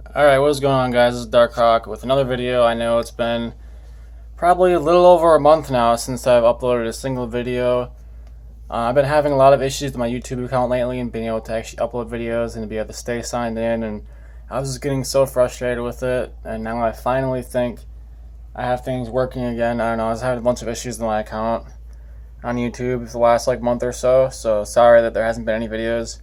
Alright, what's going on, guys? This is Darkhawk with another video. I know it's been probably a little over a month now since I've uploaded a single video. I've been having a lot of issues with my YouTube account lately and being able to actually upload videos and to be able to stay signed in, and I was just getting so frustrated with it, and now I finally think I have things working again. I don't know, I was having a bunch of issues with my account on YouTube for the last month or so sorry that there hasn't been any videos.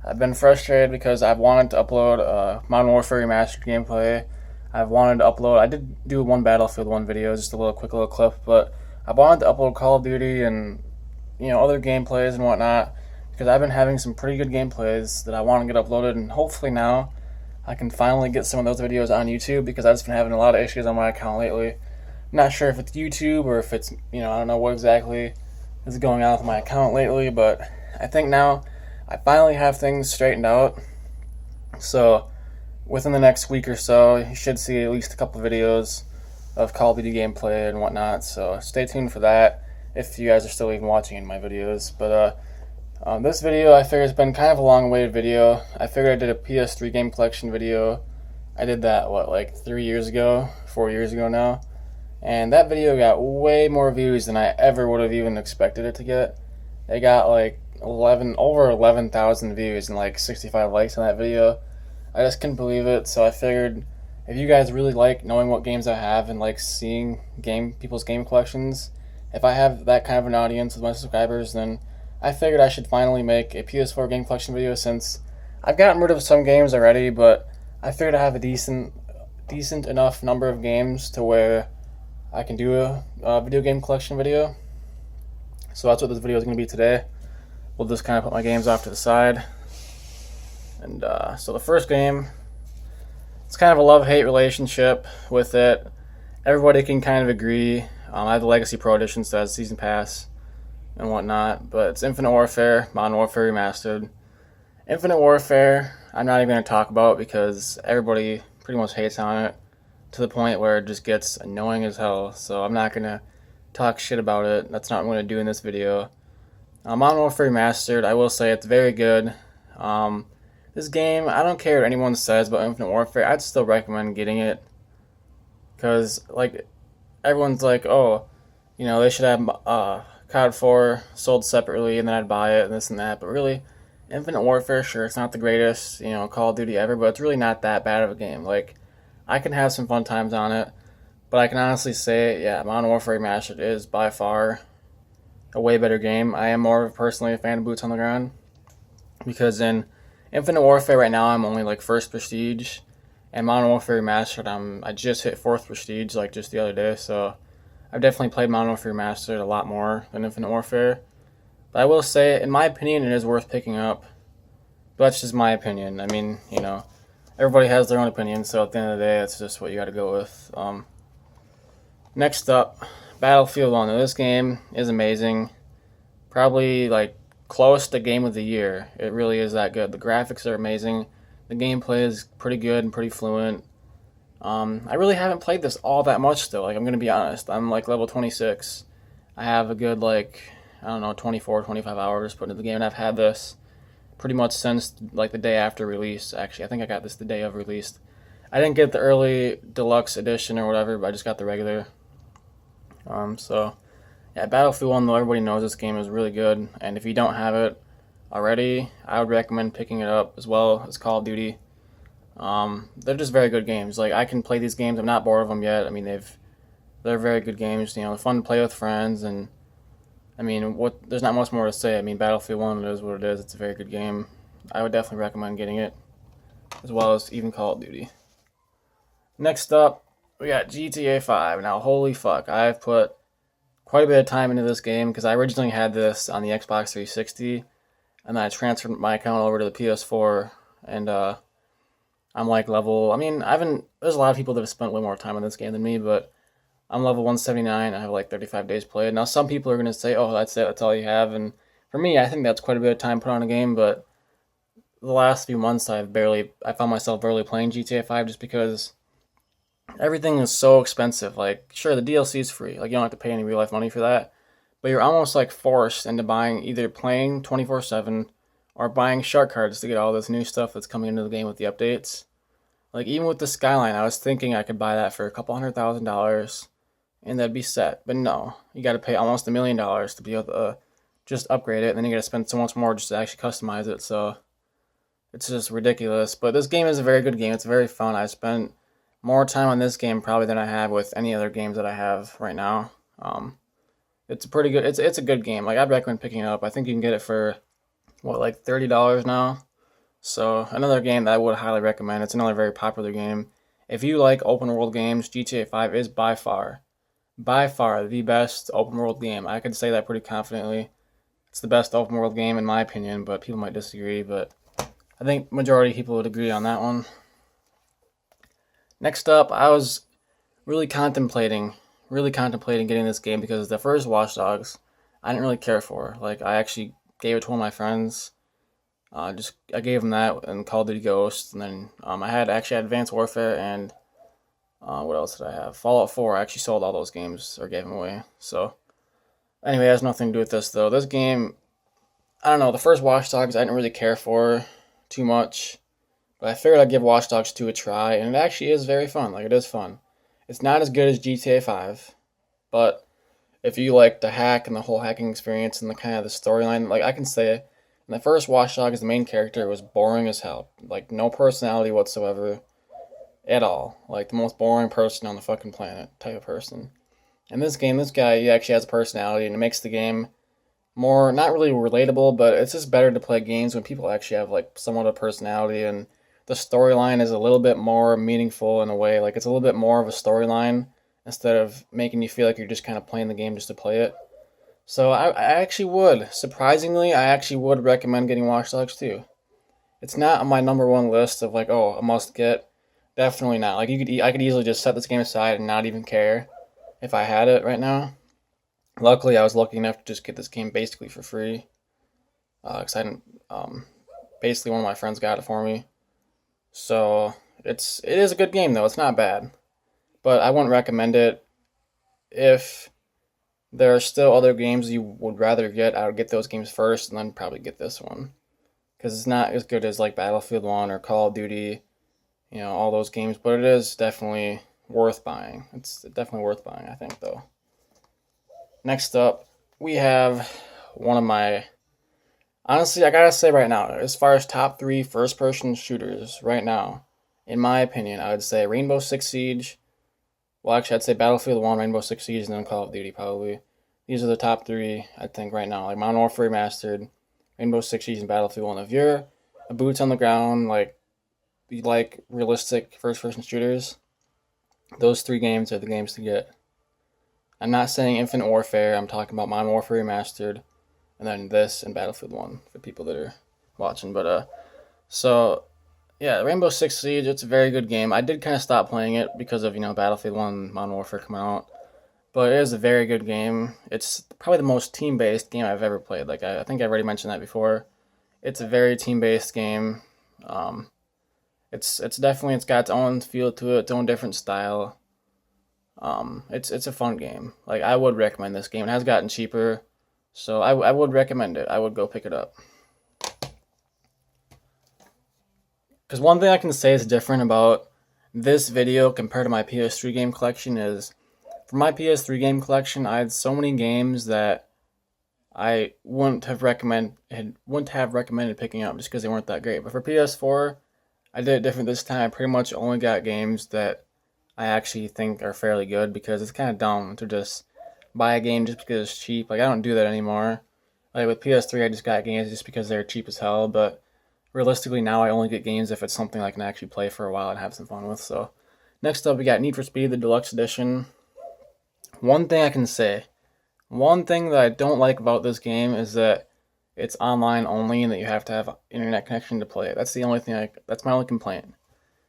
I've been frustrated because I've wanted to upload Modern Warfare Remastered gameplay. I've wanted to upload, I did do one Battlefield 1 video, just a quick little clip, but I wanted to upload Call of Duty and other gameplays and whatnot, because I've been having some pretty good gameplays that I want to get uploaded, and hopefully now I can finally get some of those videos on YouTube, because I've just been having a lot of issues on my account lately. I'm not sure if it's YouTube or if it's, I don't know what exactly is going on with my account lately, but I think now I finally have things straightened out. So within the next week or so, you should see at least a couple videos of Call of Duty gameplay and whatnot. So stay tuned for that if you guys are still even watching in my videos. But this video, I figure, has been kind of a long-awaited video. I figured I did a PS3 game collection video. I did that, 3 years ago, 4 years ago now. And that video got way more views than I ever would have even expected it to get. It got over 11,000 views and 65 likes on that video. I just couldn't believe it, so I figured if you guys really like knowing what games I have and like seeing people's game collections, if I have that kind of an audience with my subscribers, then I figured I should finally make a PS4 game collection video, since I've gotten rid of some games already, but I figured I have a decent enough number of games to where I can do a video game collection video. So that's what this video is going to be today. We'll just kind of put my games off to the side. And so the first game, it's kind of a love-hate relationship with it. Everybody can kind of agree. I have the Legacy Pro Edition, so it has Season Pass and whatnot. But it's Infinite Warfare, Modern Warfare Remastered. Infinite Warfare, I'm not even going to talk about because everybody pretty much hates on it to the point where it just gets annoying as hell. So I'm not going to talk shit about it. That's not what I'm going to do in this video. Modern Warfare Remastered, I will say it's very good. This game, I don't care what anyone says about Infinite Warfare, I'd still recommend getting it. Because, everyone's like, oh, they should have COD 4 sold separately and then I'd buy it and this and that. But really, Infinite Warfare, sure, it's not the greatest, Call of Duty ever, but it's really not that bad of a game. I can have some fun times on it. But I can honestly say, yeah, Modern Warfare Remastered is by far a way better game. I am more personally a fan of boots on the ground, because in Infinite Warfare right now I'm only first prestige, and Modern Warfare Remastered I just hit 4th prestige just the other day. So I've definitely played Modern Warfare Remastered a lot more than Infinite Warfare. But I will say, in my opinion, it is worth picking up. But that's just my opinion. I mean, everybody has their own opinion, so at the end of the day, that's just what you got to go with. Next up, Battlefield 1. This game is amazing. Probably close to Game of the Year. It really is that good. The graphics are amazing. The gameplay is pretty good and pretty fluent. I really haven't played this all that much still. I'm going to be honest. I'm level 26. I have a good 24, 25 hours put into the game, and I've had this pretty much since the day after release. Actually, I think I got this the day of release. I didn't get the early deluxe edition or whatever, but I just got the regular. So yeah, Battlefield 1, though, everybody knows this game is really good, and if you don't have it already, I would recommend picking it up, as well as Call of Duty. They're just very good games. I can play these games. I'm not bored of them yet. I mean, they're very good games. They're fun to play with friends, and I mean, there's not much more to say. I mean, Battlefield 1, it is what it is. It's a very good game. I would definitely recommend getting it, as well as even Call of Duty. Next up, we got GTA 5. Now, holy fuck, I've put quite a bit of time into this game, because I originally had this on the Xbox 360, and then I transferred my account over to the PS4, and I'm level, there's a lot of people that have spent way more time on this game than me, but I'm level 179, I have 35 days played. Now, some people are going to say, oh, that's it, that's all you have, and for me, I think that's quite a bit of time put on a game, but the last few months, I found myself barely playing GTA 5, just because everything is so expensive. Sure, the DLC is free. You don't have to pay any real-life money for that, but you're almost forced into either playing 24/7 or buying shark cards to get all this new stuff that's coming into the game with the updates. Like even with the Skyline, I was thinking I could buy that for a couple $100,000 and that'd be set. But no, you got to pay almost $1 million to be able to just upgrade it, and then you got to spend so much more just to actually customize it. So it's just ridiculous. But this game is a very good game. It's very fun. I spent more time on this game probably than I have with any other games that I have right now. It's a pretty good. It's a good game. Like I'd recommend picking it up. I think you can get it for what, like $30 now. So another game that I would highly recommend. It's another very popular game. If you like open world games, GTA 5 is by far the best open world game. I could say that pretty confidently. It's the best open world game in my opinion, but people might disagree. But I think majority of people would agree on that one. Next up, I was really contemplating getting this game because the first Watch Dogs I didn't really care for. Like I actually gave it to one of my friends. I gave him that and Call of Duty Ghosts, and then I had Advanced Warfare and what else did I have? Fallout 4. I actually sold all those games or gave them away. So anyway, it has nothing to do with this though. This game, I don't know. The first Watch Dogs I didn't really care for too much, but I figured I'd give Watch Dogs 2 a try, and it actually is very fun. Like it is fun. It's not as good as GTA 5, but if you like the hack and the whole hacking experience and the kind of the storyline, like I can say, in the first Watch Dogs, the main character was boring as hell. Like no personality whatsoever, at all. Like the most boring person on the fucking planet type of person. In this game, this guy he actually has a personality, and it makes the game more not really relatable, but it's just better to play games when people actually have like somewhat of a personality, and the storyline is a little bit more meaningful in a way. Like it's a little bit more of a storyline instead of making you feel like you're just kind of playing the game just to play it. So I actually would, surprisingly, I actually would recommend getting Watch Dogs 2. It's not on my number one list of like, oh, a must get. Definitely not. Like I could easily just set this game aside and not even care if I had it right now. Luckily, I was lucky enough to just get this game basically for free. Cause I didn't. Basically, one of my friends got it for me. So it is a good game though. It's not bad, but I wouldn't recommend it. If there are still other games you would rather get, I would get those games first and then probably get this one, because it's not as good as like Battlefield 1 or Call of Duty, all those games, but it is definitely worth buying. It's definitely worth buying, I think, though. Next up, we have one of my, honestly, I gotta say right now, as far as top 3 first-person shooters right now, in my opinion, I would say Rainbow Six Siege. Well, actually, I'd say Battlefield 1, Rainbow Six Siege, and then Call of Duty, probably. These are the top 3, I think, right now. Like, Modern Warfare Remastered, Rainbow Six Siege, and Battlefield 1. If you're a boots on the ground, like, you like realistic first-person shooters, those 3 games are the games to get. I'm not saying Infinite Warfare. I'm talking about Modern Warfare Remastered, and then this and Battlefield 1 for people that are watching. But, so, yeah, Rainbow Six Siege, it's a very good game. I did kind of stop playing it because of, Battlefield 1 and Modern Warfare coming out. But it is a very good game. It's probably the most team-based game I've ever played. Like, I think I've already mentioned that before. It's a very team-based game. It's definitely, it's got its own feel to it, its own different style. It's a fun game. Like, I would recommend this game. It has gotten cheaper, so I would recommend it. I would go pick it up. Because one thing I can say is different about this video compared to my PS3 game collection is, for my PS3 game collection, I had so many games that I wouldn't have recommended picking up just because they weren't that great. But for PS4, I did it different this time. I pretty much only got games that I actually think are fairly good, because it's kind of dumb to just buy a game just because it's cheap. Like, I don't do that anymore. Like, with PS3, I just got games just because they're cheap as hell, but realistically now I only get games if it's something I can actually play for a while and have some fun with. So next up, we got Need for Speed, the Deluxe Edition. One thing that I don't like about this game is that it's online only and that you have to have internet connection to play it. That's the only thing that's my only complaint.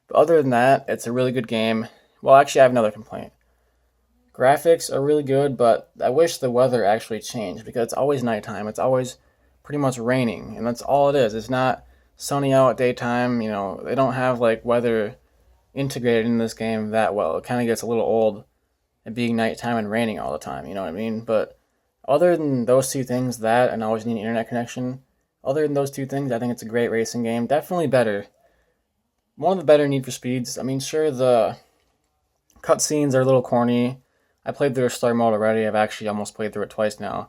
But other than that, it's a really good game. Well, actually, I have another complaint. Graphics are really good, but I wish the weather actually changed, because it's always nighttime. It's always pretty much raining, and that's all it is. It's not sunny out at daytime. They don't have like weather integrated in this game that well. It kind of gets a little old it being nighttime and raining all the time, you know what I mean? But other than those 2 things, that and always need an internet connection, other than those 2 things, I think it's a great racing game. Definitely better one of the better Need for Speeds. I mean, sure, the cutscenes are a little corny. I played through a story mode already. I've actually almost played through it twice now.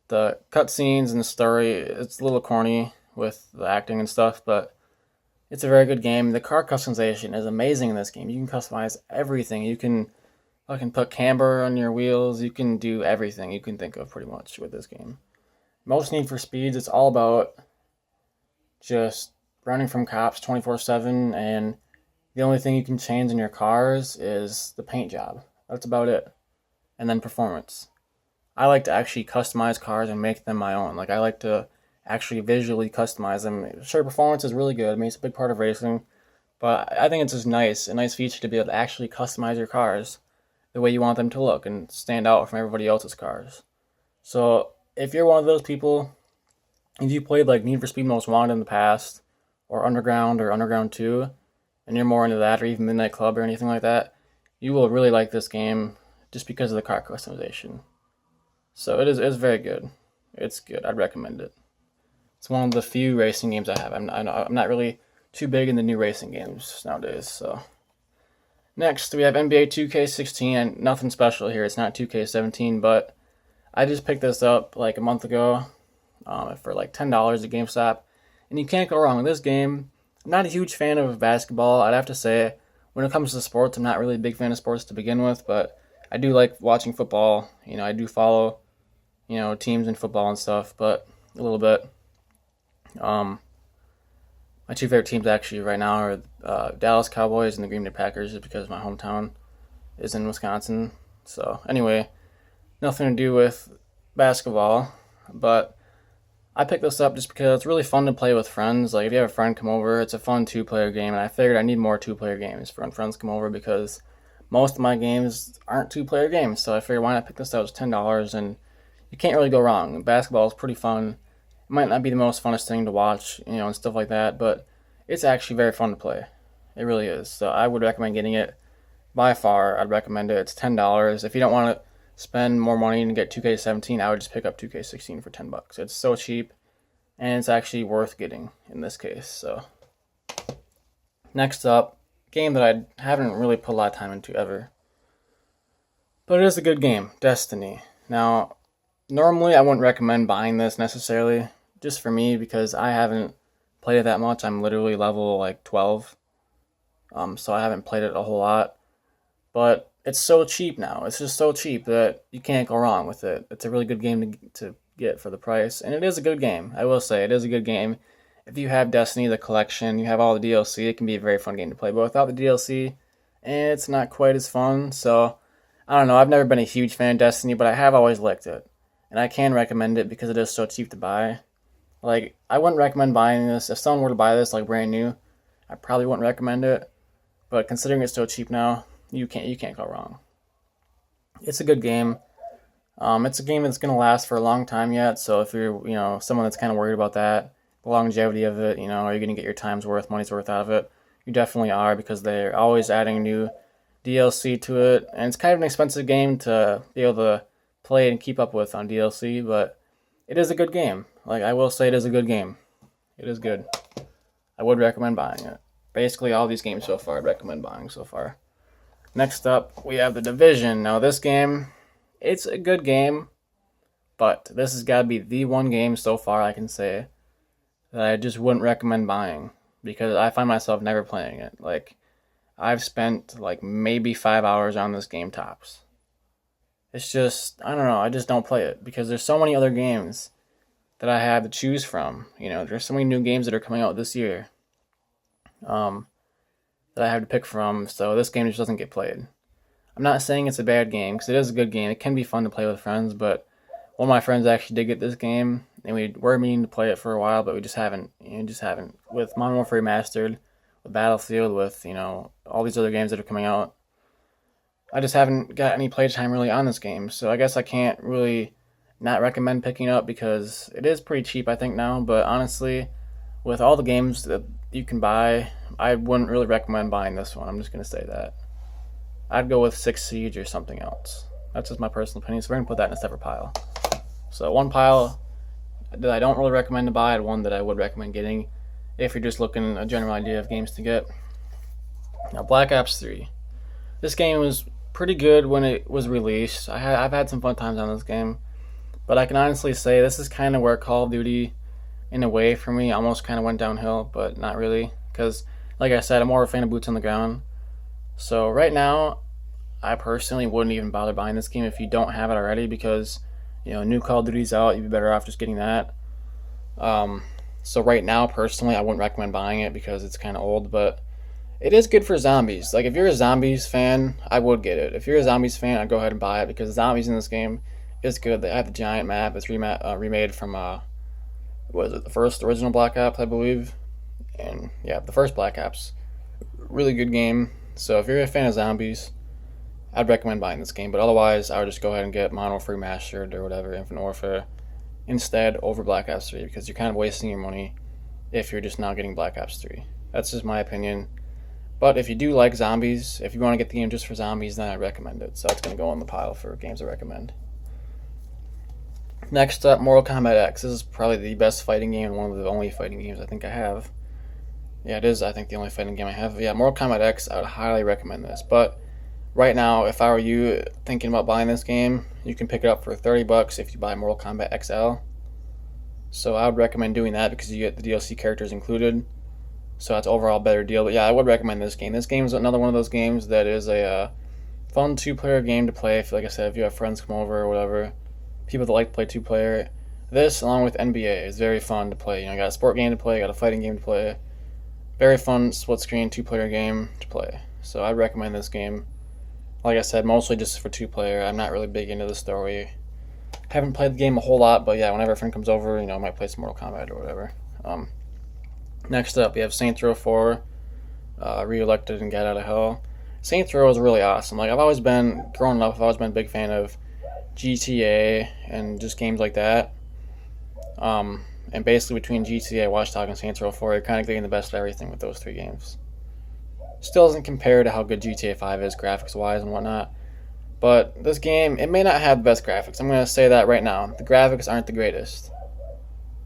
The cutscenes and the story, it's a little corny with the acting and stuff, but it's a very good game. The car customization is amazing in this game. You can customize everything. You can put camber on your wheels. You can do everything you can think of pretty much with this game. Most Need for Speeds, it's all about just running from cops 24/7, and the only thing you can change in your cars is the paint job. That's about it. And then performance. I like to actually customize cars and make them my own. Like, I like to actually visually customize them. Sure, performance is really good. I mean, it's a big part of racing. But I think it's just a nice feature to be able to actually customize your cars the way you want them to look and stand out from everybody else's cars. So, if you're one of those people, if you played like Need for Speed Most Wanted in the past, or Underground 2, and you're more into that, or even Midnight Club or anything like that, you will really like this game just because of the car customization. So it's very good. It's good. I'd recommend it. It's one of the few racing games I have. I'm not really too big in the new racing games nowadays. So next we have NBA 2K16, and nothing special here. It's not 2K17, but I just picked this up like a month ago for like $10 at GameStop, and you can't go wrong with this game. I'm not a huge fan of basketball. I'd have to say, when it comes to sports, I'm not really a big fan of sports to begin with, but I do like watching football. I do follow teams in football and stuff, but a little bit. My two favorite teams actually right now are Dallas Cowboys and the Green Bay Packers, just because my hometown is in Wisconsin. So anyway, nothing to do with basketball, but I picked this up just because it's really fun to play with friends. Like, if you have a friend come over, it's a fun two-player game, and I figured I need more two-player games for when friends come over, because most of my games aren't two-player games. So I figured, why not pick this up? It's $10, and you can't really go wrong. Basketball is pretty fun. It might not be the most funnest thing to watch, and stuff like that, but it's actually very fun to play. It really is. So I would recommend getting it. By far, I'd recommend it. It's $10. If you don't want to spend more money and get 2K17, I would just pick up 2K16 for $10. It's so cheap, and it's actually worth getting in this case. So next up, game that I haven't really put a lot of time into ever, but it is a good game, Destiny. Now, normally I wouldn't recommend buying this necessarily, just for me, because I haven't played it that much. I'm literally level like 12, so I haven't played it a whole lot, but it's so cheap now. It's just so cheap that you can't go wrong with it. It's a really good game to get for the price, and it is a good game. I will say, it is a good game. If you have Destiny, the collection, you have all the DLC, it can be a very fun game to play. But without the DLC, it's not quite as fun. So, I don't know. I've never been a huge fan of Destiny, but I have always liked it. And I can recommend it because it is so cheap to buy. Like, I wouldn't recommend buying this. If someone were to buy this, like, brand new, I probably wouldn't recommend it. But considering it's so cheap now, you can't go wrong. It's a good game. It's a game that's going to last for a long time yet. So if you're, someone that's kind of worried about that, the longevity of it, are you going to get your time's worth, money's worth out of it? You definitely are, because they're always adding new DLC to it. And it's kind of an expensive game to be able to play and keep up with on DLC, but it is a good game. Like, I will say, it is a good game. It is good. I would recommend buying it. Basically, all these games so far, I'd recommend buying so far. Next up, we have The Division. Now, this game, it's a good game, but this has got to be the one game so far I can say that I just wouldn't recommend buying, because I find myself never playing it. Like, I've spent like maybe 5 hours on this game tops. It's just, I don't know, I just don't play it, because there's so many other games that I have to choose from. There's so many new games that are coming out this year that I have to pick from, so this game just doesn't get played. I'm not saying it's a bad game, because it is a good game. It can be fun to play with friends, but one of my friends actually did get this game, and we were meaning to play it for a while, but we just haven't. With Modern Warfare Remastered, with Battlefield, with all these other games that are coming out, I just haven't got any playtime really on this game. So I guess I can't really not recommend picking it up, because it is pretty cheap, I think, now. But honestly, with all the games that you can buy, I wouldn't really recommend buying this one. I'm just going to say that. I'd go with Six Siege or something else. That's just my personal opinion, so we're going to put that in a separate pile. So one pile that I don't really recommend to buy, and one that I would recommend getting if you're just looking a general idea of games to get. Now, Black Ops 3. This game was pretty good when it was released. I've had some fun times on this game, but I can honestly say this is kind of where Call of Duty, in a way, for me, almost kind of went downhill, but not really, because, like I said, I'm more of a fan of boots on the ground. So right now, I personally wouldn't even bother buying this game if you don't have it already, because new Call of Duty's out. You'd be better off just getting that. So right now, personally, I wouldn't recommend buying it because it's kind of old, but it is good for zombies. Like, if you're a zombies fan, I would get it. If you're a zombies fan, I'd go ahead and buy it because zombies in this game is good. They have the giant map. It's remade from what is it, the first original Black Ops, I believe, and yeah, the first Black Ops. Really good game. So if you're a fan of zombies, I'd recommend buying this game. But otherwise, I would just go ahead and get Modern Warfare Remastered or whatever, Infinite Warfare, instead over Black Ops 3 because you're kind of wasting your money if you're just not getting Black Ops 3. That's just my opinion. But if you do like zombies, if you want to get the game just for zombies, then I recommend it. So it's going to go on the pile for games I recommend. Next up, Mortal Kombat X. This is probably the best fighting game and one of the only fighting games I think I have. Yeah, it is, I think, the only fighting game I have. Yeah, Mortal Kombat X, I would highly recommend this. But right now, if I were you thinking about buying this game, you can pick it up for $30 if you buy Mortal Kombat XL. So I would recommend doing that because you get the DLC characters included. So that's overall a better deal. But yeah, I would recommend this game. This game is another one of those games that is a fun two-player game to play. If, like I said, if you have friends come over or whatever, people that like to play two-player. This, along with NBA, is very fun to play. You got a sport game to play, you got a fighting game to play. Very fun split-screen two-player game to play. So I'd recommend this game. Like I said, mostly just for two-player. I'm not really big into the story. Haven't played the game a whole lot, but yeah, whenever a friend comes over, I might play some Mortal Kombat or whatever. Next up, we have Saints Row 4, re-elected and Get Out of Hell. Saints Row is really awesome. Like, growing up, I've always been a big fan of GTA and just games like that. And basically between GTA, Watch Dogs, and Saints Row 4, you're kind of getting the best of everything with those three games. Still doesn't compare to how good GTA 5 is graphics-wise and whatnot. But this game, it may not have the best graphics. I'm going to say that right now. The graphics aren't the greatest.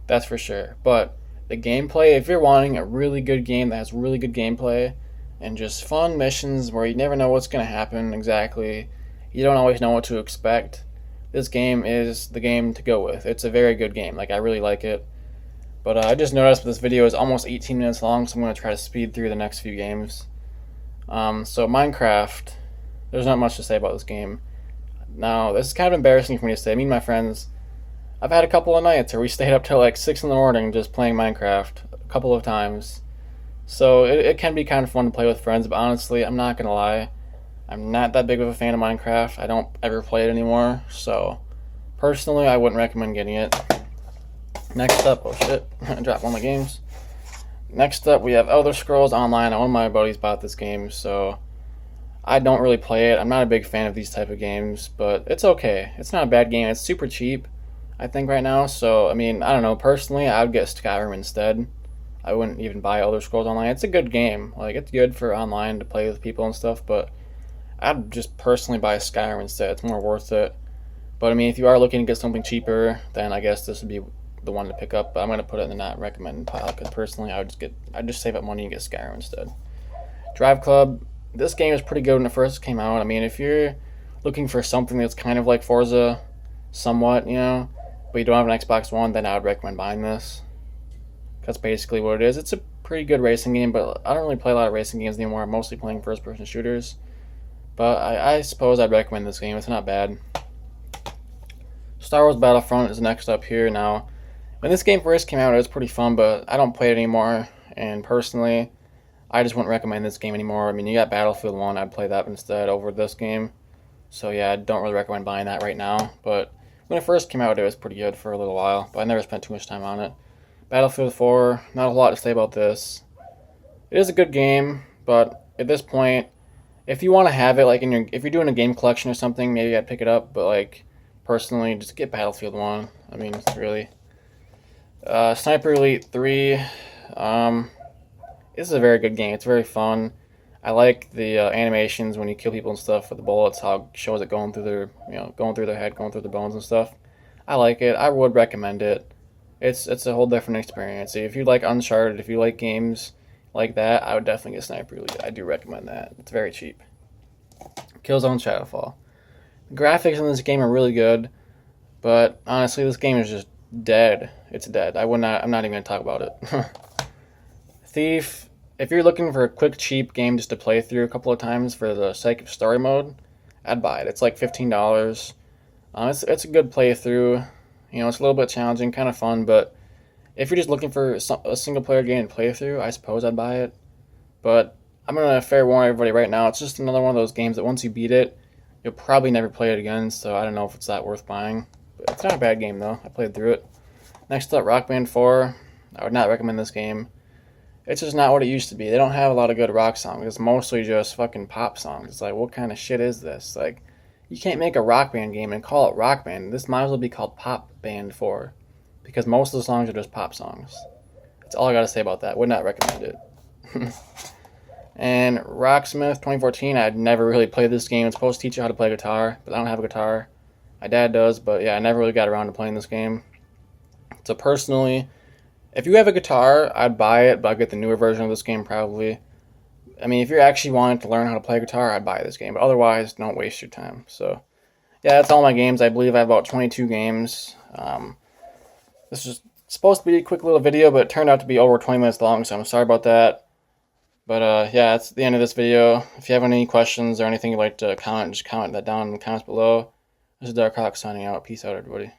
That's for sure. But the gameplay, if you're wanting a really good game that has really good gameplay and just fun missions where you never know what's going to happen exactly, you don't always know what to expect, this game is the game to go with. It's a very good game. Like, I really like it. But I just noticed this video is almost 18 minutes long, so I'm going to try to speed through the next few games. So Minecraft, there's not much to say about this game. Now, this is kind of embarrassing for me to say. Me and my friends, I've had a couple of nights where we stayed up till like 6 in the morning just playing Minecraft a couple of times. So it can be kind of fun to play with friends, but honestly, I'm not going to lie. I'm not that big of a fan of Minecraft. I don't ever play it anymore. So, personally, I wouldn't recommend getting it. Next up, oh shit, I dropped one of my games. Next up, we have Elder Scrolls Online. One of my buddies bought this game, so I don't really play it. I'm not a big fan of these type of games, but it's okay. It's not a bad game. It's super cheap, I think, right now. So, I mean, I don't know. Personally, I would get Skyrim instead. I wouldn't even buy Elder Scrolls Online. It's a good game. Like, it's good for online to play with people and stuff, but I'd just personally buy Skyrim instead. It's more worth it. But, I mean, if you are looking to get something cheaper, then I guess this would be the one to pick up. But I'm going to put it in the not recommended pile because personally, I'd just save up money and get Skyrim instead. Drive Club. This game is pretty good when it first came out. I mean, if you're looking for something that's kind of like Forza, somewhat, but you don't have an Xbox One, then I would recommend buying this. That's basically what it is. It's a pretty good racing game, but I don't really play a lot of racing games anymore. I'm mostly playing first-person shooters. But I suppose I'd recommend this game. It's not bad. Star Wars Battlefront is next up here. Now, when this game first came out, it was pretty fun, but I don't play it anymore. And personally, I just wouldn't recommend this game anymore. I mean, you got Battlefield 1. I'd play that instead over this game. So yeah, I don't really recommend buying that right now. But when it first came out, it was pretty good for a little while. But I never spent too much time on it. Battlefield 4, not a lot to say about this. It is a good game, but at this point, if you want to have it, like if you're doing a game collection or something, maybe I'd pick it up. But like, personally, just get Battlefield 1. I mean, it's really. Sniper Elite 3. This is a very good game. It's very fun. I like the animations when you kill people and stuff with the bullets. How it shows it going through their, going through their head, going through their bones and stuff. I like it. I would recommend it. It's a whole different experience. If you like Uncharted, if you like games like that, I would definitely get Sniper Elite. I do recommend that. It's very cheap. Killzone Shadowfall. The graphics in this game are really good, but honestly, this game is just dead. It's dead. I'm not even gonna talk about it. Thief. If you're looking for a quick, cheap game just to play through a couple of times for the sake of story mode, I'd buy it. It's like $15. It's a good playthrough. You know, it's a little bit challenging, kind of fun, but if you're just looking for a single player game to play through, I suppose I'd buy it. But I'm gonna fair warn everybody right now. It's just another one of those games that once you beat it, you'll probably never play it again. So I don't know if it's that worth buying. But it's not a bad game though. I played through it. Next up, Rock Band 4. I would not recommend this game. It's just not what it used to be. They don't have a lot of good rock songs. It's mostly just fucking pop songs. It's like, what kind of shit is this? Like, you can't make a Rock Band game and call it Rock Band. This might as well be called Pop Band 4. Because most of the songs are just pop songs. That's all I gotta say about that. Would not recommend it. And Rocksmith 2014, I'd never really played this game. It's supposed to teach you how to play guitar, but I don't have a guitar. My dad does, but yeah, I never really got around to playing this game. So personally, if you have a guitar, I'd buy it, but I'd get the newer version of this game probably. I mean, if you're actually wanting to learn how to play guitar, I'd buy this game, but otherwise, don't waste your time. So, yeah, that's all my games. I believe I have about 22 games. This was supposed to be a quick little video, but it turned out to be over 20 minutes long, so I'm sorry about that. But yeah, that's the end of this video. If you have any questions or anything you'd like to comment, just comment that down in the comments below. This is Dark Hawk signing out. Peace out, everybody.